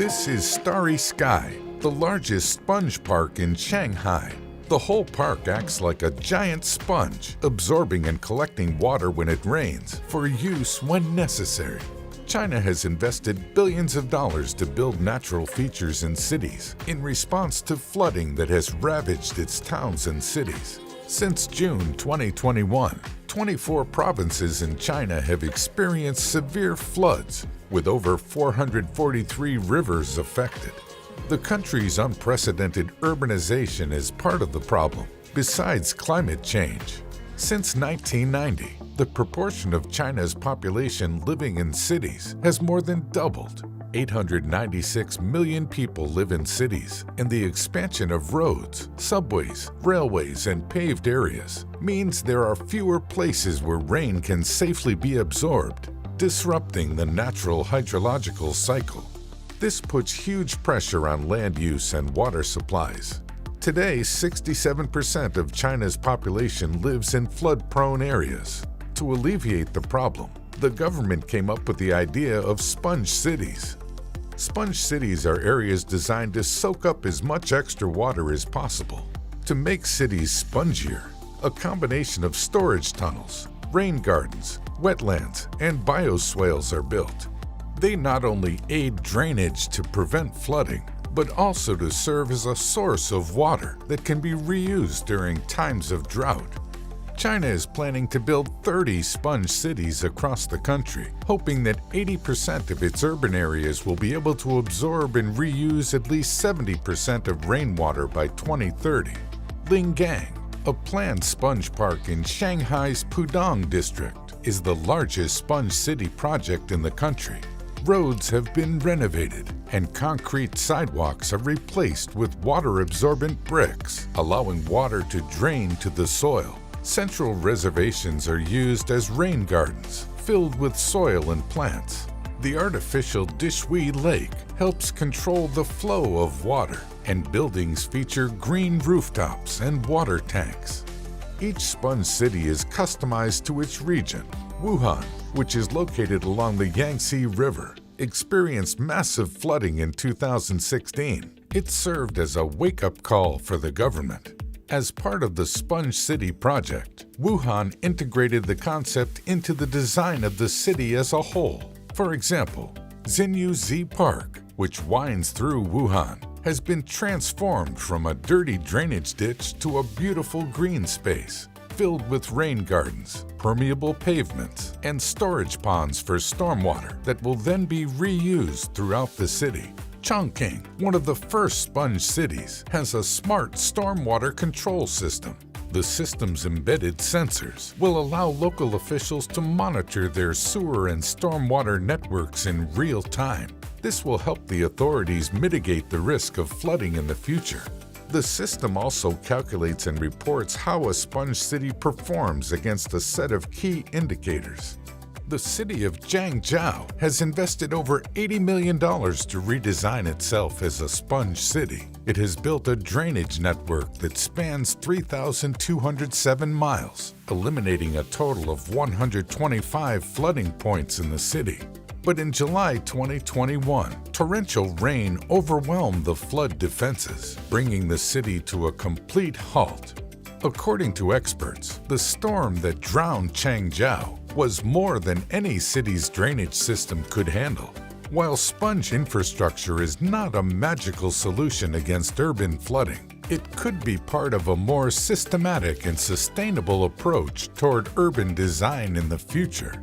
This is Starry Sky, the largest sponge park in Shanghai. The whole park acts like a giant sponge, absorbing and collecting water when it rains for use when necessary. China has invested billions of dollars to build natural features in cities in response to flooding that has ravaged its towns and cities. Since June 2021, 24 provinces in China have experienced severe floods, with over 443 rivers affected. The country's unprecedented urbanization is part of the problem, besides climate change. Since 1990, the proportion of China's population living in cities has more than doubled. 896 million people live in cities, and the expansion of roads, subways, railways, and paved areas means there are fewer places where rain can safely be absorbed, disrupting the natural hydrological cycle. This puts huge pressure on land use and water supplies. Today, 67% of China's population lives in flood-prone areas. To alleviate the problem, the government came up with the idea of sponge cities. Sponge cities are areas designed to soak up as much extra water as possible. To make cities spongier, a combination of storage tunnels, rain gardens, wetlands, and bioswales are built. They not only aid drainage to prevent flooding, but also to serve as a source of water that can be reused during times of drought. China is planning to build 30 sponge cities across the country, hoping that 80% of its urban areas will be able to absorb and reuse at least 70% of rainwater by 2030. Lingang, a planned sponge park in Shanghai's Pudong district, is the largest sponge city project in the country. Roads have been renovated, and concrete sidewalks are replaced with water-absorbent bricks, allowing water to drain to the soil. Central reservations are used as rain gardens, filled with soil and plants. The artificial Dishui Lake helps control the flow of water, and buildings feature green rooftops and water tanks. Each sponge city is customized to its region. Wuhan, which is located along the Yangtze River, experienced massive flooding in 2016. It served as a wake-up call for the government. As part of the Sponge City project, Wuhan integrated the concept into the design of the city as a whole. For example, Xinyu Z Park, which winds through Wuhan, has been transformed from a dirty drainage ditch to a beautiful green space, filled with rain gardens, permeable pavements, and storage ponds for stormwater that will then be reused throughout the city. Chongqing, one of the first sponge cities, has a smart stormwater control system. The system's embedded sensors will allow local officials to monitor their sewer and stormwater networks in real time. This will help the authorities mitigate the risk of flooding in the future. The system also calculates and reports how a sponge city performs against a set of key indicators. The city of Zhangjiao has invested over $80 million to redesign itself as a sponge city. It has built a drainage network that spans 3,207 miles, eliminating a total of 125 flooding points in the city. But in July 2021, torrential rain overwhelmed the flood defenses, bringing the city to a complete halt. According to experts, the storm that drowned Changjiao was more than any city's drainage system could handle. While sponge infrastructure is not a magical solution against urban flooding, it could be part of a more systematic and sustainable approach toward urban design in the future.